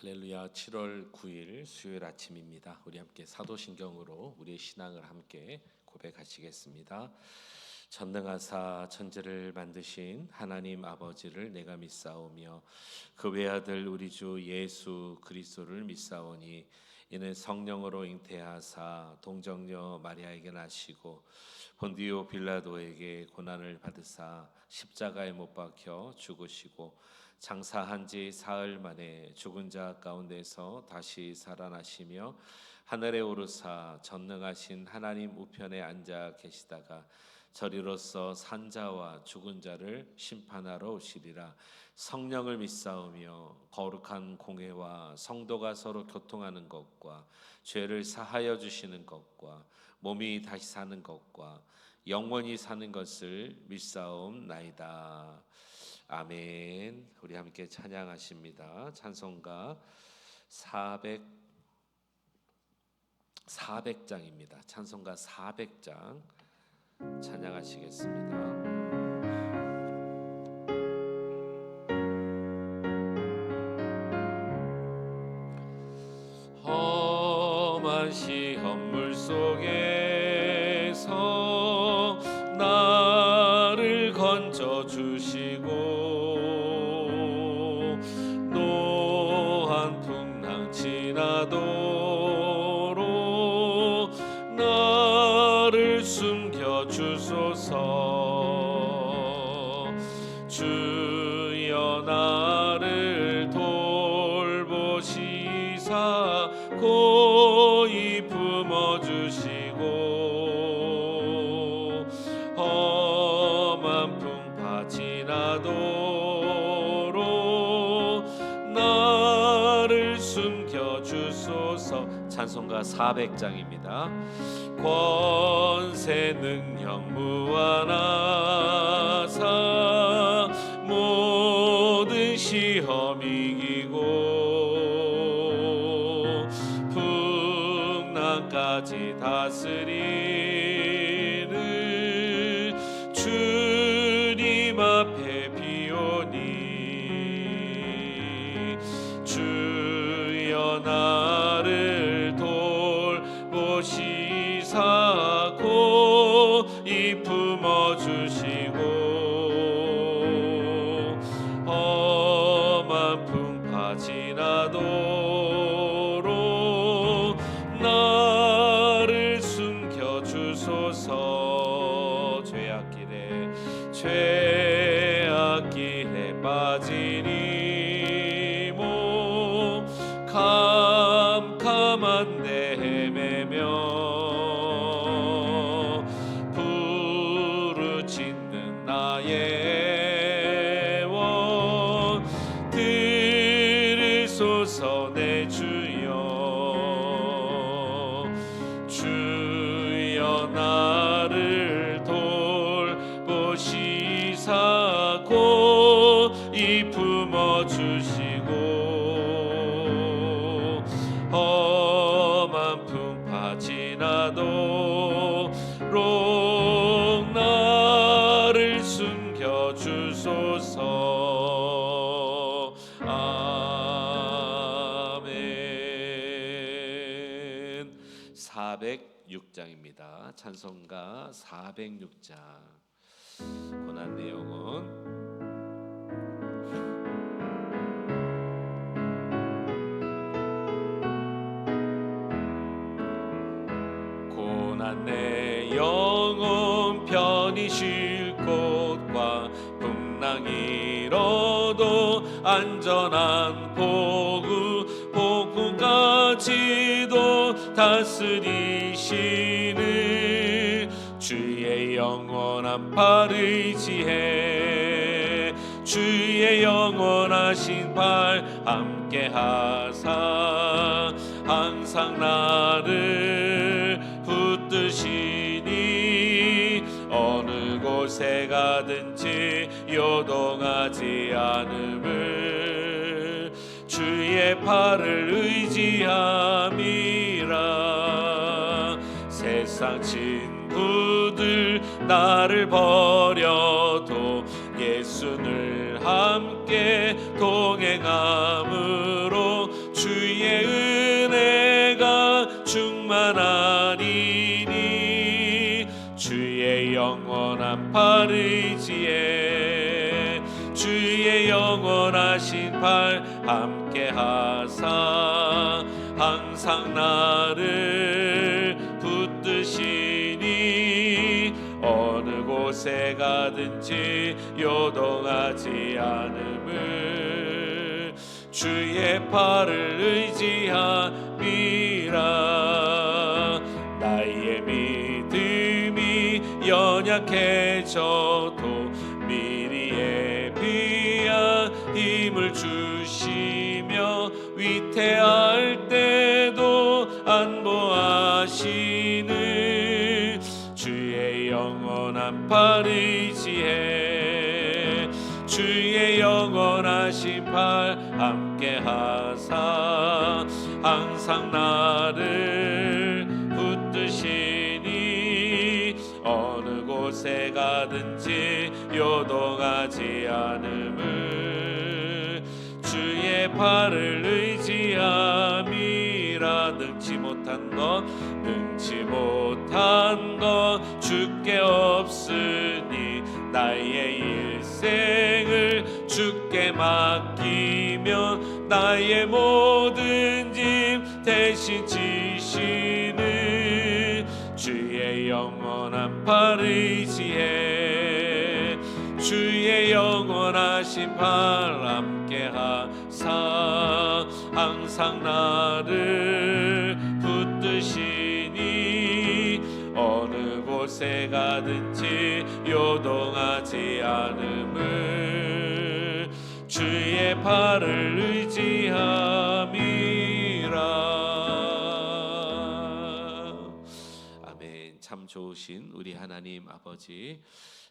할렐루야. 7월 9일 수요일 아침입니다. 우리 함께 사도신경으로 우리의 신앙을 함께 고백하시겠습니다. 전능하사 천지를 만드신 하나님 아버지를 내가 믿사오며 그 외아들 우리 주 예수 그리스도를 믿사오니 이는 성령으로 잉태하사 동정녀 마리아에게 나시고 본디오 빌라도에게 고난을 받으사 십자가에 못 박혀 죽으시고 장사한 지 사흘 만에 죽은 자 가운데서 다시 살아나시며 하늘에 오르사 전능하신 하나님 우편에 앉아 계시다가 저리로서 산자와 죽은 자를 심판하러 오시리라. 성령을 믿사오며 거룩한 공회와 성도가 서로 교통하는 것과 죄를 사하여 주시는 것과 몸이 다시 사는 것과 영원히 사는 것을 믿사옵나이다. 아멘. 우리 함께 찬양하십니다. 찬송가 400장입니다. 찬송가 400장 찬양하시겠습니다. 험한 시험물 속에서 나를 건져 주시고 노한 풍랑 지나도록 나를 숨겨 주소서. 주여 나를 돌보시사 고이 품어주시고 험한 풍파 지나도록 나를 숨겨주소서. 찬송가 400장입니다. 권세 능력 무한하사 모든 시험 이기고 풍랑까지 다스리는 주님 앞에 비오니 주여 나를 돌보시사 고이 품어주시고 험한 풍파 지나도록 나를 숨겨주소서. 죄악길에 빠지니 모 캄캄한 데 헤매며 부르짖는 나의 원 들으소서. 내 주여 주여 나를 돌보시사 고이 품어주시고 험한 풍파 지나도록 나를 숨겨주소서. 아멘. 406장입니다. 찬송가 406장. 고난 내용은 고난 내 영혼 편히 쉴 곳과 풍랑 일어도 안전한 폭풍까지도 다스리시는 주의 영원한 팔 의지해 주의 영원하신 팔 함께 하사 항상 나를 붙드시니 어느 곳에 가든지 요동하지 않음을 주의 팔을 의지함이라. 세상 친구들 나를 버려도 예수를 함께 동행함으로 주의 은혜가 충만하리니 주의 영원한 팔 의지에 주의 영원하신 팔 함께 하사 항상 나를 붙드시니 어느 곳에 가든지 요동하지 않음을 주의 팔을 의지함이라. 나의 믿음이 연약해져도 미리 예비한 힘을 주시며 위태할 때도 안보하시는 주의 영원한 팔 의지해 주의 영원하신 팔 함께 하사 항상 나를 붙드시니 어느 곳에 가든지 요동하지 않음을 주의 팔을 의지함이라. 능치 못한 것 주께 없으니 나의 일생을 주께 맡기면 나의 모든 짐 대신 지시는 주의 영원한 팔 의지해 주의 영원하신 팔 함께 하사 항상 나를 붙드시니 어느 곳에 가든지 요동하지 않음을 주의 팔을 의지함이라. 아멘. 참 좋으신 우리 하나님 아버지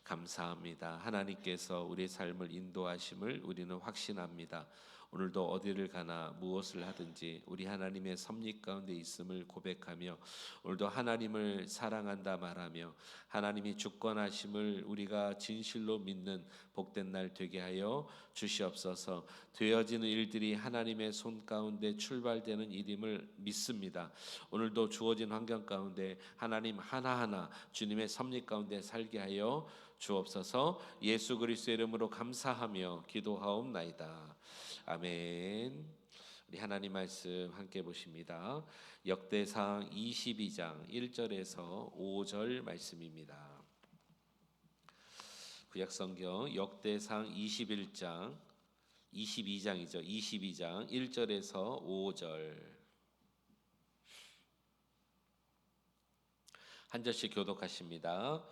감사합니다. 하나님께서 우리의 삶을 인도하심을 우리는 확신합니다. 오늘도 어디를 가나 무엇을 하든지 우리 하나님의 섭리 가운데 있음을 고백하며 오늘도 하나님을 사랑한다 말하며 하나님이 주권하심을 우리가 진실로 믿는 복된 날 되게 하여 주시옵소서. 되어지는 일들이 하나님의 손 가운데 출발되는 일임을 믿습니다. 오늘도 주어진 환경 가운데 하나님 하나하나 주님의 섭리 가운데 살게 하여 주옵소서. 예수 그리스도의 이름으로 감사하며 기도하옵나이다. 아멘. 우리 하나님 말씀 함께 보십니다. 역대상 22장 1절에서 5절 말씀입니다. 구약성경 역대상 22장 1절에서 5절 한 절씩 교독하십니다.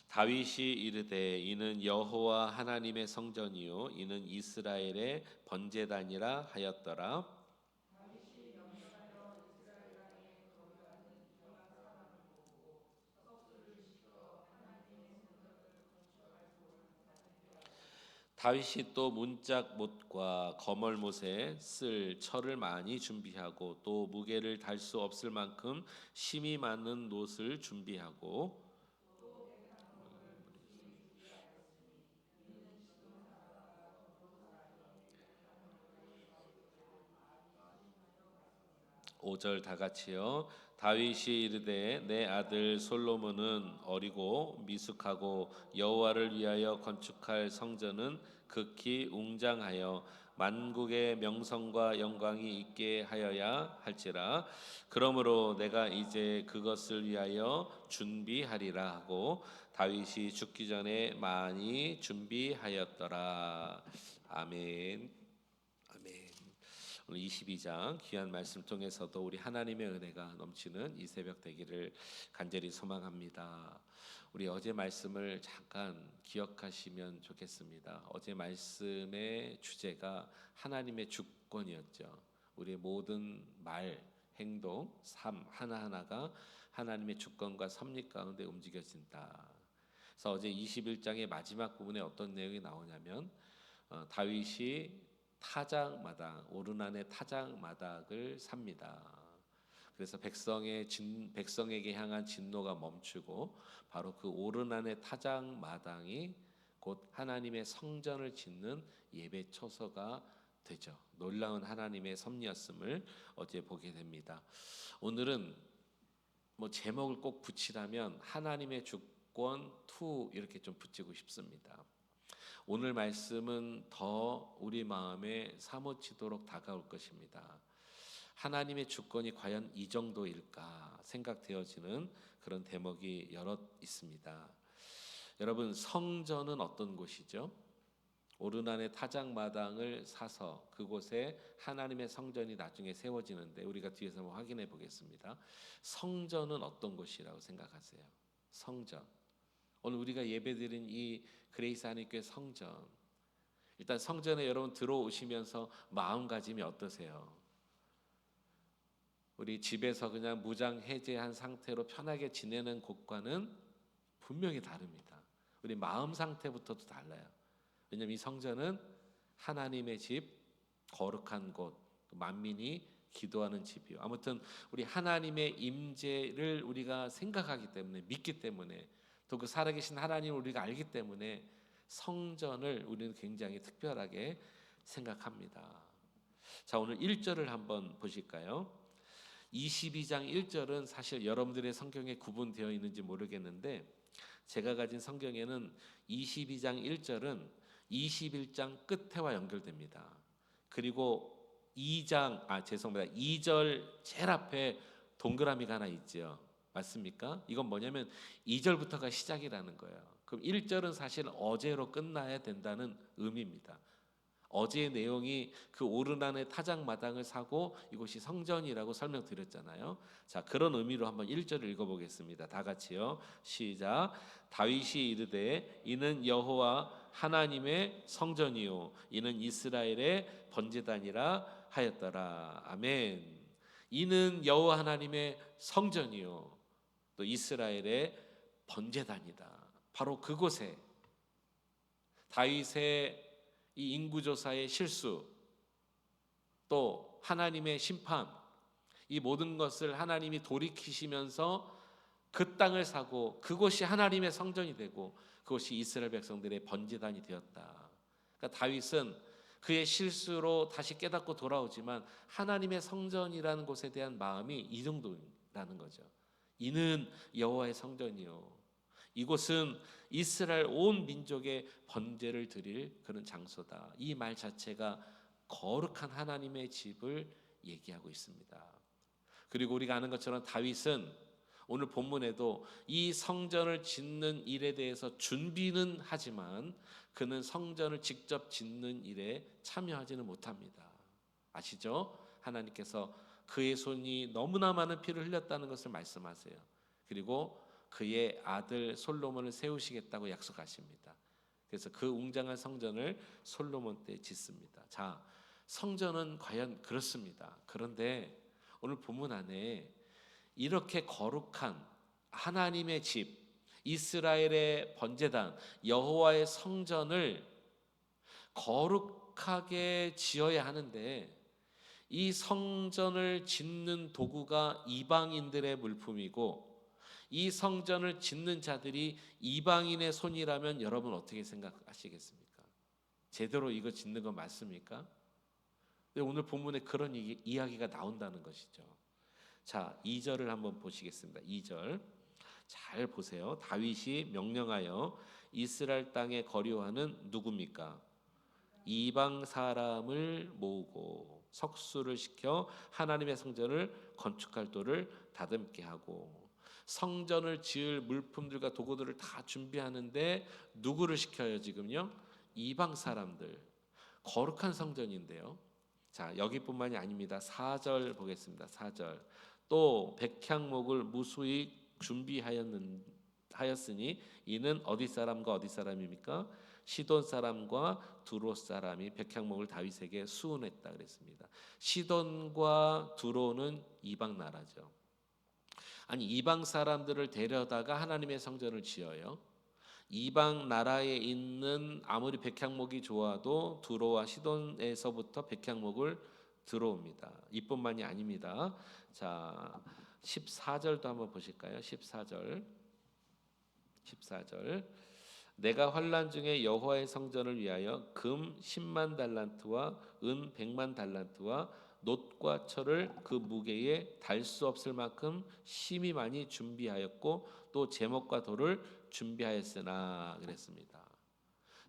다윗이 이르되 이는 여호와 하나님의 성전이요 이는 이스라엘의 번제단이라 하였더라. '다윗이 또 문짝못과 거멀못에 쓸 철을 많이 준비하고 또 무게를 달 수 없을 만큼 심이 많은 놋을 준비하고 5절 다 같이요. 다윗이 이르되 내 아들 솔로몬은 어리고 미숙하고 여호와를 위하여 건축할 성전은 극히 웅장하여 만국의 명성과 영광이 있게 하여야 할지라. 그러므로 내가 이제 그것을 위하여 준비하리라 하고 다윗이 죽기 전에 많이 준비하였더라. 아멘. 아멘. 오늘 22장 귀한 말씀 통해서도 우리 하나님의 은혜가 넘치는 이 새벽 되기를 간절히 소망합니다. 우리 어제 말씀을 잠깐 기억하시면 좋겠습니다. 어제 말씀의 주제가 하나님의 주권이었죠. 우리의 모든 말, 행동, 삶 하나하나가 하나님의 주권과 섭리 가운데 움직여진다. 그래서 어제 21장의 마지막 부분에 어떤 내용이 나오냐면 다윗이 타작마당, 오르난의 타작마당을 삽니다. 그래서 백성에게 향한 진노가 멈추고 바로 그 오르난의 타작마당이 곧 하나님의 성전을 짓는 예배 처소가 되죠. 놀라운 하나님의 섭리였음을 어제 보게 됩니다. 오늘은 뭐 제목을 꼭 붙이라면 하나님의 주권 2 이렇게 좀 붙이고 싶습니다. 오늘 말씀은 더 우리 마음에 사무치도록 다가올 것입니다. 하나님의 주권이 과연 이 정도일까 생각되어지는 그런 대목이 여럿 있습니다. 여러분, 성전은 어떤 곳이죠? 오르난의 타작마당을 사서 그곳에 하나님의 성전이 나중에 세워지는데 우리가 뒤에서 한번 확인해 보겠습니다. 성전은 어떤 곳이라고 생각하세요? 성전. 오늘 우리가 예배드린 이 그레이스 한인교회 성전. 일단 성전에 여러분 들어오시면서 마음가짐이 어떠세요? 우리 집에서 그냥 무장 해제한 상태로 편하게 지내는 곳과는 분명히 다릅니다. 우리 마음 상태부터도 달라요. 왜냐하면 이 성전은 하나님의 집, 거룩한 곳, 만민이 기도하는 집이요. 아무튼 우리 하나님의 임재를 우리가 생각하기 때문에, 믿기 때문에, 또 그 살아계신 하나님을 우리가 알기 때문에 성전을 우리는 굉장히 특별하게 생각합니다. 자, 오늘 1절을 한번 보실까요? 22장 1절은 사실 여러분들의 성경에 구분되어 있는지 모르겠는데 제가 가진 성경에는 22장 1절은 21장 끝에와 연결됩니다. 그리고 2절 제일 앞에 동그라미가 하나 있죠. 맞습니까? 이건 뭐냐면 2절부터가 시작이라는 거예요. 그럼 1절은 사실 어제로 끝나야 된다는 의미입니다. 어제의 내용이 그 오르난의 타작마당을 사고 이곳이 성전이라고 설명드렸잖아요. 자, 그런 의미로 한번 1절을 읽어보겠습니다. 다 같이요. 시작. 다윗이 이르되 이는 여호와 하나님의 성전이요 이는 이스라엘의 번제단이라 하였더라. 아멘. 이는 여호와 하나님의 성전이요 또 이스라엘의 번제단이다. 바로 그곳에 다윗의 이 인구조사의 실수, 또 하나님의 심판, 이 모든 것을 하나님이 돌이키시면서 그 땅을 사고 그곳이 하나님의 성전이 되고 그것이 이스라엘 백성들의 번제단이 되었다. 그러니까 다윗은 그의 실수로 다시 깨닫고 돌아오지만 하나님의 성전이라는 곳에 대한 마음이 이 정도라는 거죠. 이는 여호와의 성전이요 이곳은 이스라엘 온 민족의 번제를 드릴 그런 장소다. 이 말 자체가 거룩한 하나님의 집을 얘기하고 있습니다. 그리고 우리가 아는 것처럼 다윗은 오늘 본문에도 이 성전을 짓는 일에 대해서 준비는 하지만 그는 성전을 직접 짓는 일에 참여하지는 못합니다. 아시죠? 하나님께서 그의 손이 너무나 많은 피를 흘렸다는 것을 말씀하세요. 그리고 그의 아들 솔로몬을 세우시겠다고 약속하십니다. 그래서 그 웅장한 성전을 솔로몬 때 짓습니다. 자, 성전은 과연 그렇습니다. 그런데 오늘 본문 안에 이렇게 거룩한 하나님의 집, 이스라엘의 번제단, 여호와의 성전을 거룩하게 지어야 하는데 이 성전을 짓는 도구가 이방인들의 물품이고 이 성전을 짓는 자들이 이방인의 손이라면 여러분 어떻게 생각하시겠습니까? 제대로 이거 짓는 건 맞습니까? 오늘 본문에 그런 이야기가 나온다는 것이죠. 자, 2절을 한번 보시겠습니다. 2절 잘 보세요. 다윗이 명령하여 이스라엘 땅에 거류하는 누굽니까? 이방 사람을 모으고 석수를 시켜 하나님의 성전을 건축할 도를 다듬게 하고 성전을 지을 물품들과 도구들을 다 준비하는데 누구를 시켜요 지금요? 이방 사람들. 거룩한 성전인데요. 자, 여기뿐만이 아닙니다. 4절 보겠습니다. 4절. 또 백향목을 무수히 준비하였으니 이는 어디 사람과 어디 사람입니까? 시돈 사람과 두로 사람이 백향목을 다윗에게 수은했다 그랬습니다. 시돈과 두로는 이방 나라죠. 아니 이방 사람들을 데려다가 하나님의 성전을 지어요. 이방 나라에 있는 아무리 백향목이 좋아도 두로와 시돈에서부터 백향목을 들어옵니다. 이뿐만이 아닙니다. 자, 14절도 한번 보실까요? 14절. 내가 환난 중에 여호와의 성전을 위하여 금 10만 달란트와 은 100만 달란트와 놋과 철을 그 무게에 달 수 없을 만큼 심히 많이 준비하였고 또 제목과 돌을 준비하였으나 그랬습니다.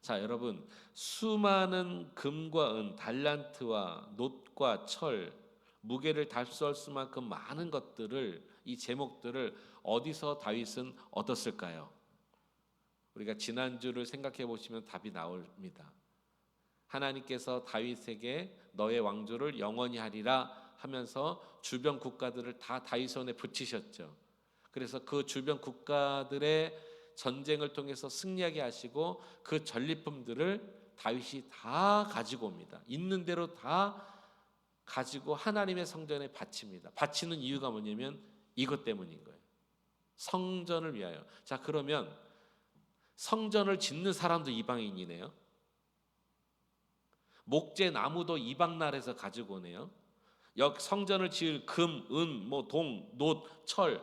자, 여러분, 수많은 금과 은, 달란트와 놋과 철, 무게를 달 수 없을 만큼 많은 것들을, 이 제목들을 어디서 다윗은 얻었을까요? 우리가 지난주를 생각해 보시면 답이 나옵니다. 하나님께서 다윗에게 너의 왕조를 영원히 하리라 하면서 주변 국가들을 다 다윗 손에 붙이셨죠. 그래서 그 주변 국가들의 전쟁을 통해서 승리하게 하시고 그 전리품들을 다윗이 다 가지고 옵니다. 있는 대로 다 가지고 하나님의 성전에 바칩니다. 바치는 이유가 뭐냐면 이것 때문인 거예요. 성전을 위하여. 자, 그러면 성전을 짓는 사람도 이방인이네요. 목재 나무도 이방 나라에서 가지고 오네요. 성전을 지을 금, 은, 동, 놋, 철,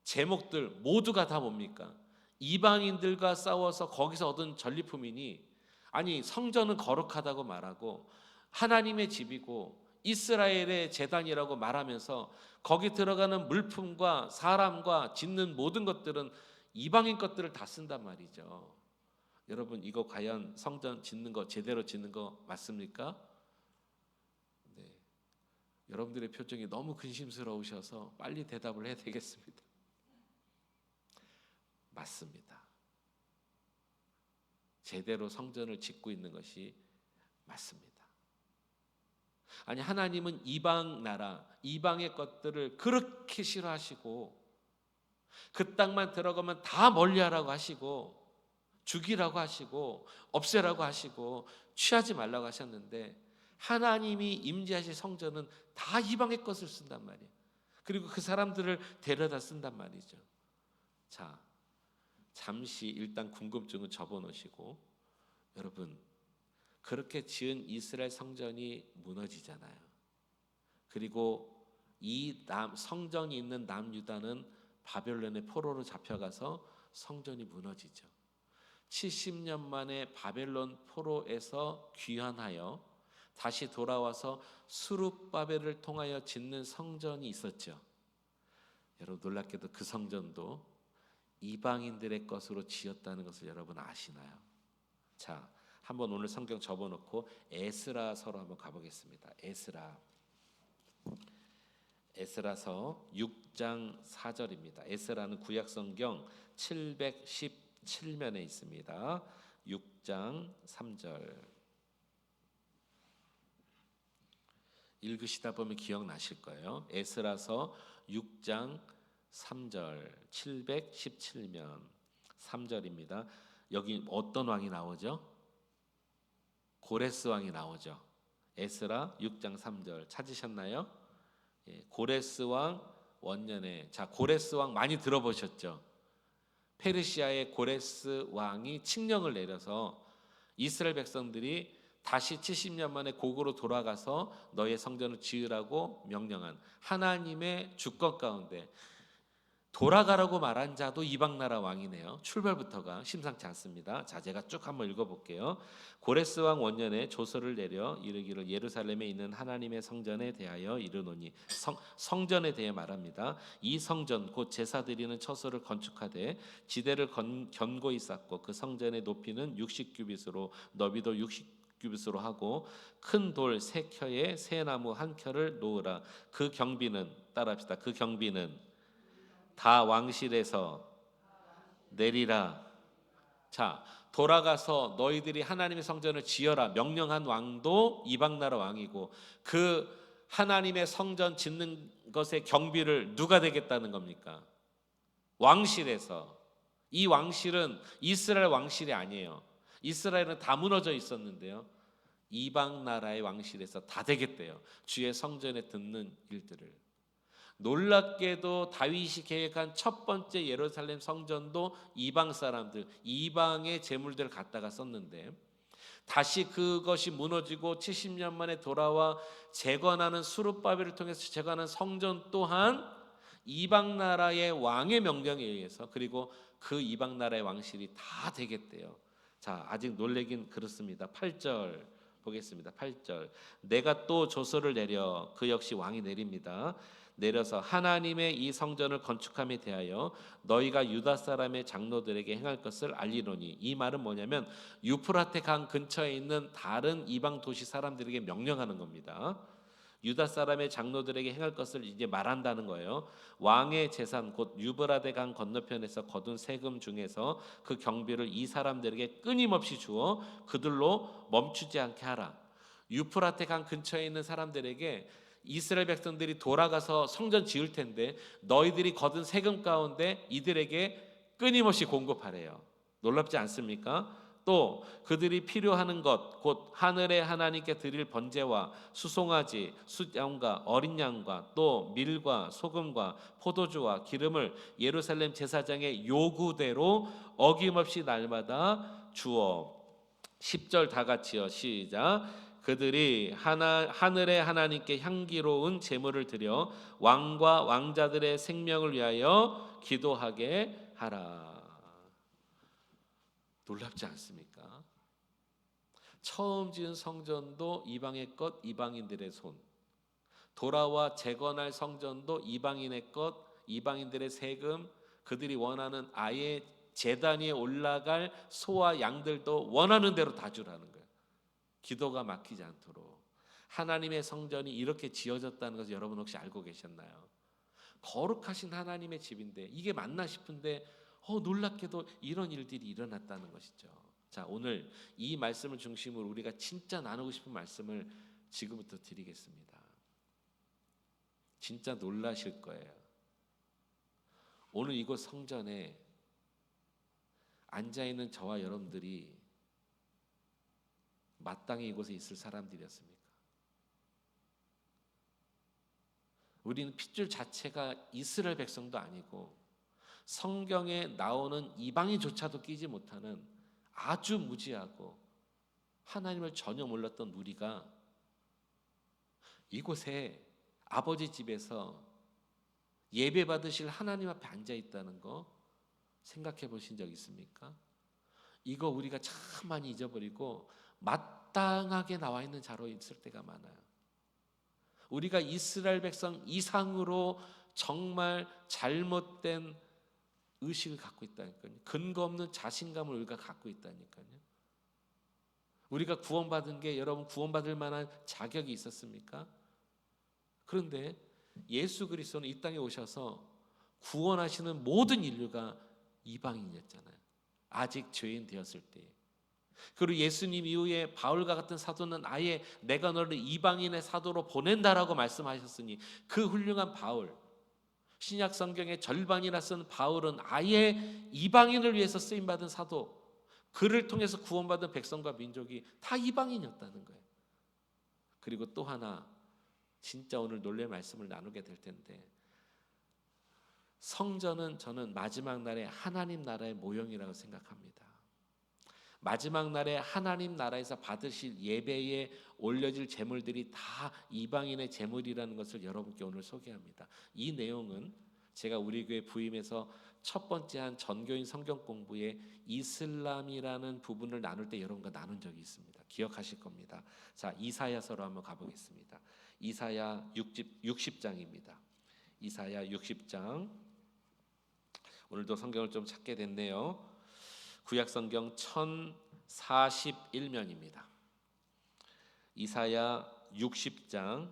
제목들 모두가 다 뭡니까? 이방인들과 싸워서 거기서 얻은 전리품이니, 아니 성전은 거룩하다고 말하고 하나님의 집이고 이스라엘의 제단이라고 말하면서 거기 들어가는 물품과 사람과 짓는 모든 것들은 이방인 것들을 다 쓴단 말이죠. 여러분, 이거 과연 성전 짓는 거 제대로 짓는 거 맞습니까? 네. 여러분들의 표정이 너무 근심스러우셔서 빨리 대답을 해야 되겠습니다. 맞습니다. 제대로 성전을 짓고 있는 것이 맞습니다. 아니, 하나님은 이방 나라, 이방의 것들을 그렇게 싫어하시고 그 땅만 들어가면 다 멀리하라고 하시고 죽이라고 하시고 없애라고 하시고 취하지 말라고 하셨는데, 하나님이 임재하실 성전은 다 이방의 것을 쓴단 말이에요. 그리고 그 사람들을 데려다 쓴단 말이죠. 자, 잠시 일단 궁금증은 접어놓으시고, 여러분, 그렇게 지은 이스라엘 성전이 무너지잖아요. 그리고 이 성전이 있는 남유다는 바벨론의 포로로 잡혀가서 성전이 무너지죠. 70년 만에 바벨론 포로에서 귀환하여 다시 돌아와서 스룹바벨을 통하여 짓는 성전이 있었죠. 여러분, 놀랍게도 그 성전도 이방인들의 것으로 지었다는 것을 여러분 아시나요? 자, 한번 오늘 성경 접어놓고 에스라서로 한번 가보겠습니다. 에스라서 6장 4절입니다. 에스라는 구약 성경 717면에 있습니다. 6장 3절 읽으시다 보면 기억나실 거예요. 에스라서 6장 3절 717면 3절입니다. 여기 어떤 왕이 나오죠? 고레스 왕이 나오죠. 에스라 6장 3절 찾으셨나요? 예, 고레스 왕 원년에, 자, 고레스 왕 많이 들어보셨죠? 페르시아의 고레스 왕이 칙령을 내려서 이스라엘 백성들이 다시 70년 만에 고국으로 돌아가서 너의 성전을 지으라고 명령한 하나님의 주권 가운데 돌아가라고 말한 자도 이방 나라 왕이네요. 출발부터가 심상치 않습니다. 자, 제가 쭉 한번 읽어볼게요. 고레스 왕 원년에 조서를 내려 이르기를 예루살렘에 있는 하나님의 성전에 대하여 이르노니, 성전에 대해 말합니다. 이 성전 곧 제사 드리는 처소를 건축하되 지대를 견고히 쌓고 그 성전의 높이는 60규빗으로 너비도 60규빗으로 하고 큰 돌 3켜에 새 나무 1켜를 놓으라. 그 경비는, 따라합시다. 그 경비는 다 왕실에서 내리라. 자, 돌아가서 너희들이 하나님의 성전을 지어라 명령한 왕도 이방 나라 왕이고, 그 하나님의 성전 짓는 것의 경비를 누가 되겠다는 겁니까? 왕실에서. 이 왕실은 이스라엘 왕실이 아니에요. 이스라엘은 다 무너져 있었는데요, 이방 나라의 왕실에서 다 되겠대요. 주의 성전에 듣는 일들을. 놀랍게도 다윗이 계획한 첫 번째 예루살렘 성전도 이방 사람들, 이방의 재물들을 갖다가 썼는데, 다시 그것이 무너지고 70년 만에 돌아와 재건하는 수룹바벨을 통해서 재건하는 성전 또한 이방 나라의 왕의 명령에 의해서, 그리고 그 이방 나라의 왕실이 다 되겠대요. 자, 아직 놀래긴 그렇습니다. 8절 보겠습니다. 8절. 내가 또 조서를 내려, 그 역시 왕이 내립니다. 내려서 하나님의 이 성전을 건축함에 대하여 너희가 유다 사람의 장로들에게 행할 것을 알리노니, 이 말은 뭐냐면 유프라테 강 근처에 있는 다른 이방 도시 사람들에게 명령하는 겁니다. 유다 사람의 장로들에게 행할 것을 이제 말한다는 거예요. 왕의 재산 곧 유브라데 강 건너편에서 거둔 세금 중에서 그 경비를 이 사람들에게 끊임없이 주어 그들로 멈추지 않게 하라. 유프라테 강 근처에 있는 사람들에게 이스라엘 백성들이 돌아가서 성전 지을 텐데 너희들이 거둔 세금 가운데 이들에게 끊임없이 공급하래요. 놀랍지 않습니까? 또 그들이 필요하는 것 곧 하늘의 하나님께 드릴 번제와 수송아지, 숫양과 어린 양과 또 밀과 소금과 포도주와 기름을 예루살렘 제사장의 요구대로 어김없이 날마다 주어. 10절 다 같이요. 시작. 그들이 하늘의 하나님께 향기로운 제물을 드려 왕과 왕자들의 생명을 위하여 기도하게 하라. 놀랍지 않습니까? 처음 지은 성전도 이방의 것, 이방인들의 손. 돌아와 재건할 성전도 이방인의 것, 이방인들의 세금. 그들이 원하는 아예 제단 위에 올라갈 소와 양들도 원하는 대로 다 주라는 거예요. 기도가 막히지 않도록. 하나님의 성전이 이렇게 지어졌다는 것을 여러분 혹시 알고 계셨나요? 거룩하신 하나님의 집인데 이게 맞나 싶은데 놀랍게도 이런 일들이 일어났다는 것이죠. 자, 오늘 이 말씀을 중심으로 우리가 진짜 나누고 싶은 말씀을 지금부터 드리겠습니다. 진짜 놀라실 거예요. 오늘 이곳 성전에 앉아있는 저와 여러분들이 마땅히 이곳에 있을 사람들이었습니까? 우리는 핏줄 자체가 이스라엘 백성도 아니고 성경에 나오는 이방인조차도 끼지 못하는 아주 무지하고 하나님을 전혀 몰랐던 우리가 이곳에 아버지 집에서 예배 받으실 하나님 앞에 앉아 있다는 거 생각해 보신 적 있습니까? 이거 우리가 참 많이 잊어버리고 마땅하게 나와 있는 자로 있을 때가 많아요. 우리가 이스라엘 백성 이상으로 정말 잘못된 의식을 갖고 있다니까요. 근거 없는 자신감을 우리가 갖고 있다니까요. 우리가 구원받은 게 여러분 구원받을 만한 자격이 있었습니까? 그런데 예수 그리스도는 이 땅에 오셔서 구원하시는 모든 인류가 이방인이었잖아요. 아직 죄인 되었을 때. 그리고 예수님 이후에 바울과 같은 사도는 아예 내가 너를 이방인의 사도로 보낸다라고 말씀하셨으니 그 훌륭한 바울, 신약 성경의 절반이나 쓴 바울은 아예 이방인을 위해서 쓰임받은 사도, 그를 통해서 구원받은 백성과 민족이 다 이방인이었다는 거예요. 그리고 또 하나 진짜 오늘 놀랄 말씀을 나누게 될 텐데, 성전은 저는 마지막 날에 하나님 나라의 모형이라고 생각합니다. 마지막 날에 하나님 나라에서 받으실 예배에 올려질 제물들이 다 이방인의 제물이라는 것을 여러분께 오늘 소개합니다. 이 내용은 제가 우리 교회 부임해서 첫 번째 한 전교인 성경 공부에 이슬람이라는 부분을 나눌 때 여러분과 나눈 적이 있습니다. 기억하실 겁니다. 자, 이사야서로 한번 가보겠습니다. 이사야 60장입니다. 이사야 60장. 오늘도 성경을 좀 찾게 됐네요. 구약 성경 1041면입니다. 이사야 60장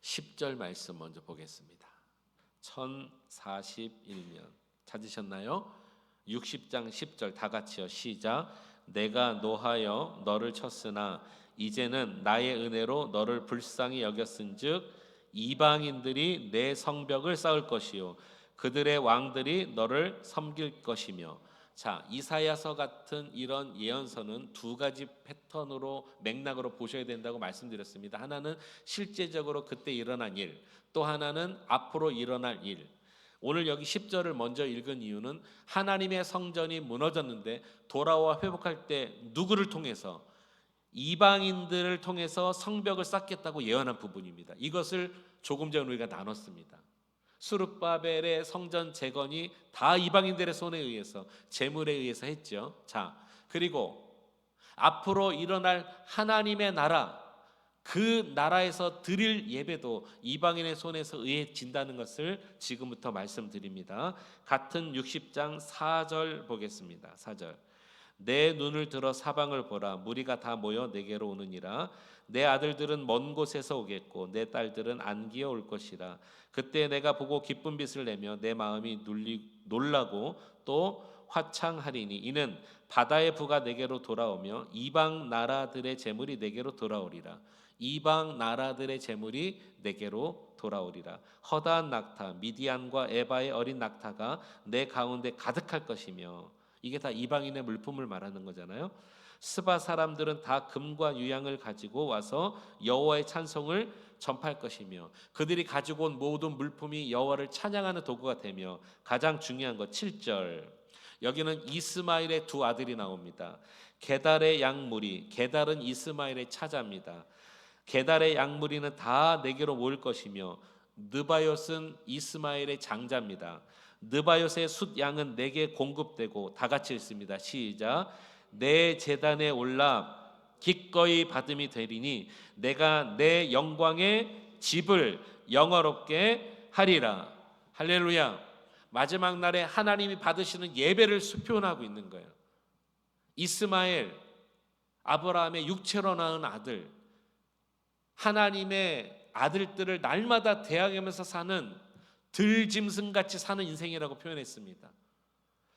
10절 말씀 먼저 보겠습니다. 1041면 찾으셨나요? 60장 10절 다 같이요. 시작. 내가 노하여 너를 쳤으나 이제는 나의 은혜로 너를 불쌍히 여겼은즉 이방인들이 내 성벽을 쌓을 것이요 그들의 왕들이 너를 섬길 것이며. 자, 이사야서 같은 이런 예언서는 두 가지 패턴으로 맥락으로 보셔야 된다고 말씀드렸습니다. 하나는 실제적으로 그때 일어난 일, 또 하나는 앞으로 일어날 일. 오늘 여기 10절을 먼저 읽은 이유는 하나님의 성전이 무너졌는데 돌아와 회복할 때 누구를 통해서? 이방인들을 통해서 성벽을 쌓겠다고 예언한 부분입니다. 이것을 조금 전에 우리가 나눴습니다. 수르바벨의 성전 재건이 다 이방인들의 손에 의해서, 재물에 의해서 했죠. 자, 그리고 앞으로 일어날 하나님의 나라, 그 나라에서 드릴 예배도 이방인의 손에서 의해진다는 것을 지금부터 말씀드립니다. 같은 60장 4절 보겠습니다. 4절. 내 눈을 들어 사방을 보라. 무리가 다 모여 내게로 오느니라. 내 아들들은 먼 곳에서 오겠고 내 딸들은 안기어 올 것이라. 그때 내가 보고 기쁜 빛을 내며 내 마음이 놀라고 또 화창하리니 이는 바다의 부가 내게로 돌아오며 이방 나라들의 재물이 내게로 돌아오리라. 이방 나라들의 재물이 내게로 돌아오리라. 허다한 낙타 미디안과 에바의 어린 낙타가 내 가운데 가득할 것이며, 이게 다 이방인의 물품을 말하는 거잖아요. 스바 사람들은 다 금과 유향을 가지고 와서 여호와의 찬송을 전파할 것이며 그들이 가지고 온 모든 물품이 여호와를 찬양하는 도구가 되며, 가장 중요한 것 7절. 여기는 이스마엘의 두 아들이 나옵니다. 게달의 양무리, 게달은 이스마엘의 차자입니다. 게달의 양무리는 다 내게로 모일 것이며 느바요스는 이스마엘의 장자입니다. 느바요스의 숫 양은 내게 공급되고, 다 같이 읽습니다. 시작. 내 제단에 올라 기꺼이 받음이 되리니 내가 내 영광의 집을 영화롭게 하리라. 할렐루야. 마지막 날에 하나님이 받으시는 예배를 표현하고 있는 거예요. 이스마엘, 아브라함의 육체로 낳은 아들, 하나님의 아들들을 날마다 대항하면서 사는 들짐승같이 사는 인생이라고 표현했습니다.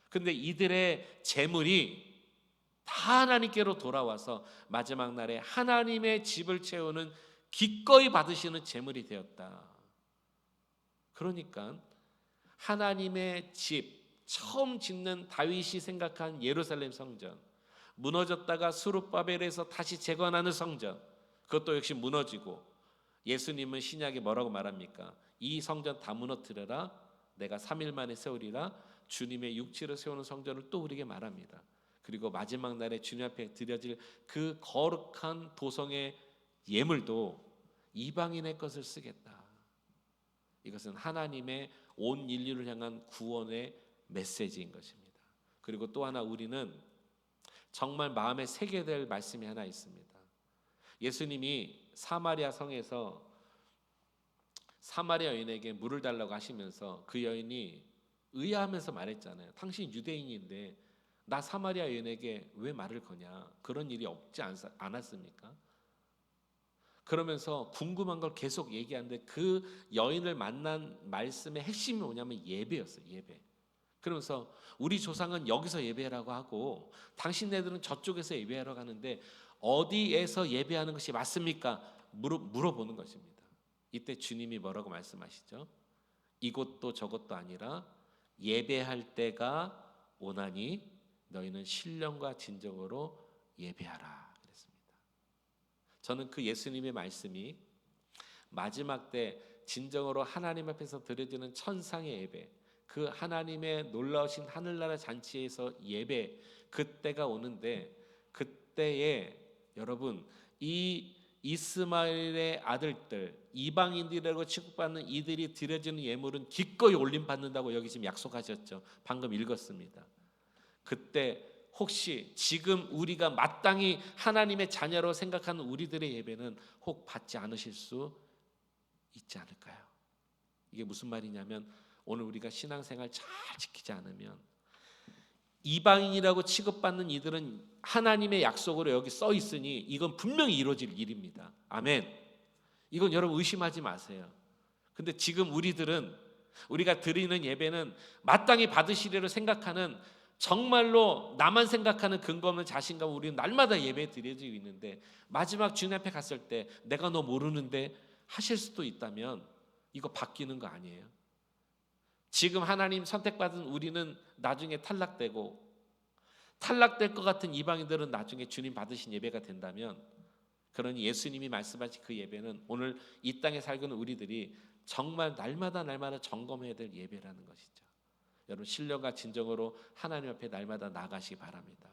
그런데 이들의 재물이 다 하나님께로 돌아와서 마지막 날에 하나님의 집을 채우는 기꺼이 받으시는 재물이 되었다. 그러니까 하나님의 집, 처음 짓는 다윗이 생각한 예루살렘 성전, 무너졌다가 수르바벨에서 다시 재건하는 성전, 그것도 역시 무너지고, 예수님은 신약에 뭐라고 말합니까? 이 성전 다 무너뜨려라, 내가 3일 만에 세우리라. 주님의 육체로 세우는 성전을 또 우리에게 말합니다. 그리고 마지막 날에 주님 앞에 드려질 그 거룩한 도성의 예물도 이방인의 것을 쓰겠다. 이것은 하나님의 온 인류를 향한 구원의 메시지인 것입니다. 그리고 또 하나, 우리는 정말 마음에 새겨야 될 말씀이 하나 있습니다. 예수님이 사마리아 성에서 사마리아 여인에게 물을 달라고 하시면서 그 여인이 의아하면서 말했잖아요. 당신 유대인인데 나 사마리아 여인에게 왜 말을 거냐? 그런 일이 없지 않았습니까? 그러면서 궁금한 걸 계속 얘기하는데 그 여인을 만난 말씀의 핵심이 뭐냐면 예배였어요. 예배. 그러면서 우리 조상은 여기서 예배하라고 하고 당신네들은 저쪽에서 예배하라고 하는데 어디에서 예배하는 것이 맞습니까? 물어보는 것입니다. 이때 주님이 뭐라고 말씀하시죠? 이곳도 저곳도 아니라 예배할 때가 오나니 너희는 신령과 진정으로 예배하라 그랬습니다. 저는 그 예수님의 말씀이 마지막 때 진정으로 하나님 앞에서 드려지는 천상의 예배, 그 하나님의 놀라우신 하늘나라 잔치에서 예배, 그때가 오는데, 그때에 여러분 이 이스마엘의 아들들, 이방인들이라고 취급받는 이들이 드려지는 예물은 기꺼이 올림받는다고 여기 지금 약속하셨죠. 방금 읽었습니다. 그때 혹시 지금 우리가 마땅히 하나님의 자녀로 생각하는 우리들의 예배는 혹 받지 않으실 수 있지 않을까요? 이게 무슨 말이냐면, 오늘 우리가 신앙생활 잘 지키지 않으면 이방인이라고 취급받는 이들은 하나님의 약속으로 여기 써 있으니 이건 분명히 이루어질 일입니다. 아멘. 이건 여러분 의심하지 마세요. 근데 지금 우리가 드리는 예배는 마땅히 받으시리라 생각하는, 정말로 나만 생각하는 근거 없는 자신감, 우리는 날마다 예배 드려지고 있는데 마지막 주님 앞에 갔을 때 내가 너 모르는데 하실 수도 있다면 이거 바뀌는 거 아니에요? 지금 하나님 선택받은 우리는 나중에 탈락될 것 같은 이방인들은 나중에 주님 받으신 예배가 된다면, 그러니 예수님이 말씀하신 그 예배는 오늘 이 땅에 살고 있는 우리들이 정말 날마다 점검해야 될 예배라는 것이죠. 여러분 신령과 진정으로 하나님 앞에 날마다 나가시기 바랍니다.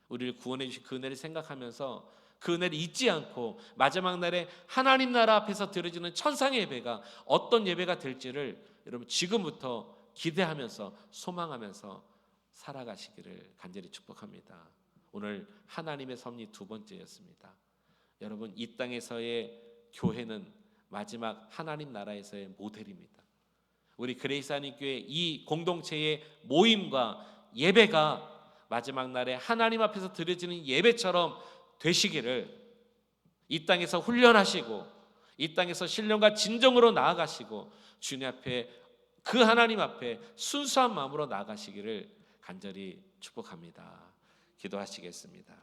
우리를 구원해 주신 그 은혜를 생각하면서 그 은혜를 잊지 않고 마지막 날에 하나님 나라 앞에서 드려지는 천상의 예배가 어떤 예배가 될지를 여러분 지금부터 기대하면서 소망하면서 살아가시기를 간절히 축복합니다. 오늘 하나님의 섭리 두 번째였습니다. 여러분 이 땅에서의 교회는 마지막 하나님 나라에서의 모델입니다. 우리 그레이스 한인교회 이 공동체의 모임과 예배가 마지막 날에 하나님 앞에서 드려지는 예배처럼 되시기를 이 땅에서 훈련하시고 이 땅에서 신령과 진정으로 나아가시고 주님 앞에 그 하나님 앞에 순수한 마음으로 나아가시기를 간절히 축복합니다. 기도하시겠습니다.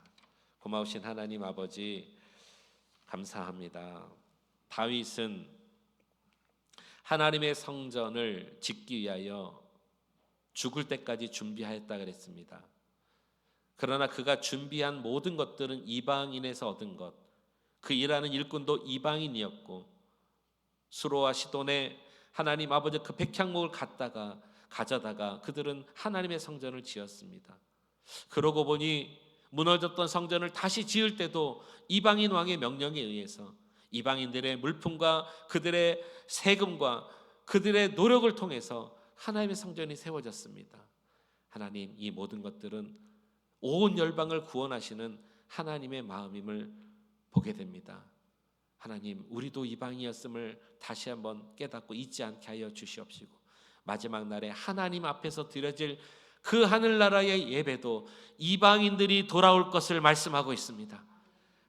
고마우신 하나님 아버지 감사합니다. 다윗은 하나님의 성전을 짓기 위하여 죽을 때까지 준비하였다 그랬습니다. 그러나 그가 준비한 모든 것들은 이방인에서 얻은 것, 그 일하는 일꾼도 이방인이었고 수로와 시돈에 하나님 아버지 그 백향목을 가져다가 그들은 하나님의 성전을 지었습니다. 그러고 보니 무너졌던 성전을 다시 지을 때도 이방인 왕의 명령에 의해서 이방인들의 물품과 그들의 세금과 그들의 노력을 통해서 하나님의 성전이 세워졌습니다. 하나님, 이 모든 것들은 온 열방을 구원하시는 하나님의 마음임을 보게 됩니다. 하나님, 우리도 이방이었음을 다시 한번 깨닫고 잊지 않게 하여 주시옵시고 마지막 날에 하나님 앞에서 드려질 그 하늘나라의 예배도 이방인들이 돌아올 것을 말씀하고 있습니다.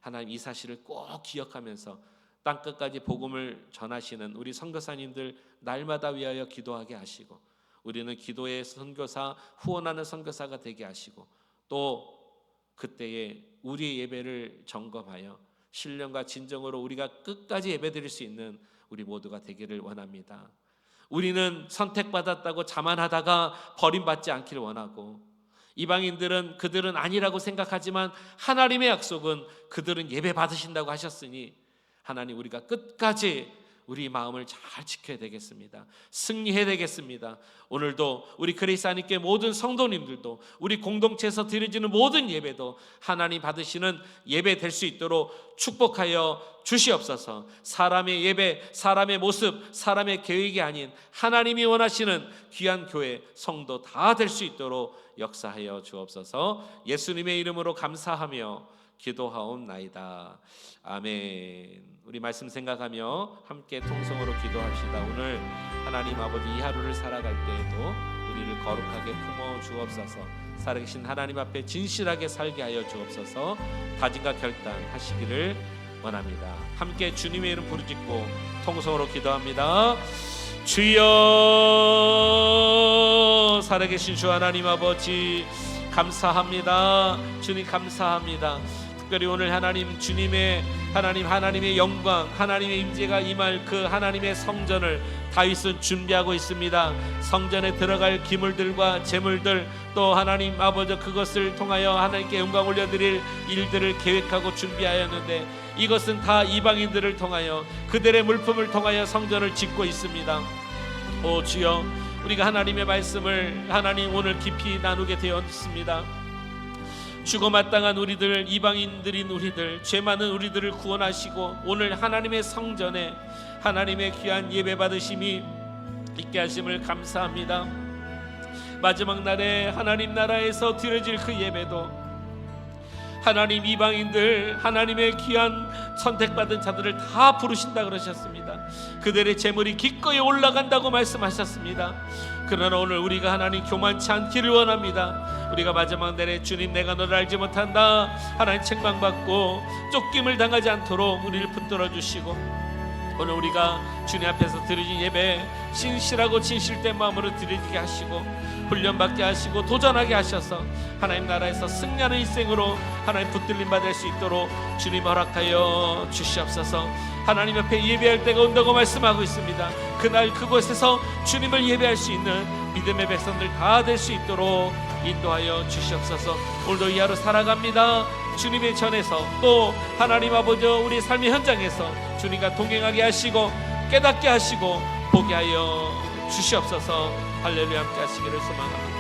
하나님, 이 사실을 꼭 기억하면서 땅끝까지 복음을 전하시는 우리 선교사님들 날마다 위하여 기도하게 하시고 우리는 기도의 선교사, 후원하는 선교사가 되게 하시고 또 그때에 우리의 예배를 점검하여 신령과 진정으로 우리가 끝까지 예배드릴 수 있는 우리 모두가 되기를 원합니다. 우리는 선택받았다고 자만하다가 버림받지 않기를 원하고 이방인들은 그들은 아니라고 생각하지만 하나님의 약속은 그들은 예배 받으신다고 하셨으니 하나님, 우리가 끝까지 우리 마음을 잘 지켜야 되겠습니다. 승리해야 되겠습니다. 오늘도 우리 그레이스 한인교회 모든 성도님들도 우리 공동체에서 드려지는 모든 예배도 하나님 받으시는 예배 될 수 있도록 축복하여 주시옵소서. 사람의 예배, 사람의 모습, 사람의 계획이 아닌 하나님이 원하시는 귀한 교회, 성도 다 될 수 있도록 역사하여 주옵소서. 예수님의 이름으로 감사하며 기도하옵나이다. 아멘. 우리 말씀 생각하며 함께 통성으로 기도합시다. 오늘 하나님 아버지 이 하루를 살아갈 때에도 우리를 거룩하게 품어 주옵소서. 살아계신 하나님 앞에 진실하게 살게 하여 주옵소서. 다짐과 결단하시기를 원합니다. 함께 주님의 이름 부르짖고 통성으로 기도합니다. 주여, 살아계신 주 하나님 아버지 감사합니다. 주님 감사합니다. 특별히 오늘 하나님 주님의 하나님의 영광, 하나님의 임재가 임할 그 하나님의 성전을 다윗은 준비하고 있습니다. 성전에 들어갈 기물들과 제물들 또 하나님 아버지 그것을 통하여 하나님께 영광 올려드릴 일들을 계획하고 준비하였는데 이것은 다 이방인들을 통하여 그들의 물품을 통하여 성전을 짓고 있습니다. 오 주여, 우리가 하나님의 말씀을 하나님 오늘 깊이 나누게 되었습니다. 죽어마땅한 우리들, 이방인들인 우리들, 죄 많은 우리들을 구원하시고 오늘 하나님의 성전에 하나님의 귀한 예배 받으심이 있게 하심을 감사합니다. 마지막 날에 하나님 나라에서 드려질 그 예배도 하나님 이방인들, 하나님의 귀한 선택받은 자들을 다 부르신다 그러셨습니다. 그들의 재물이 기꺼이 올라간다고 말씀하셨습니다. 그러나 오늘 우리가 하나님 교만치 않기를 원합니다. 우리가 마지막 날에 주님 내가 너를 알지 못한다 하나님 책망받고 쫓김을 당하지 않도록 우리를 붙들어 주시고 오늘 우리가 주님 앞에서 드려진 예배 신실하고 진실된 마음으로 드리게 하시고 훈련받게 하시고 도전하게 하셔서 하나님 나라에서 승리하는 일생으로 하나님 붙들림 받을 수 있도록 주님 허락하여 주시옵소서. 하나님 앞에 예배할 때가 온다고 말씀하고 있습니다. 그날 그곳에서 주님을 예배할 수 있는 믿음의 백성들 다 될 수 있도록 인도하여 주시옵소서. 오늘도 이 하루 살아갑니다. 주님의 전에서 또 하나님 아버지 우리 삶의 현장에서 주님과 동행하게 하시고 깨닫게 하시고 보게 하여 주시옵소서. 할렐루야 함께 하시기를 소망합니다.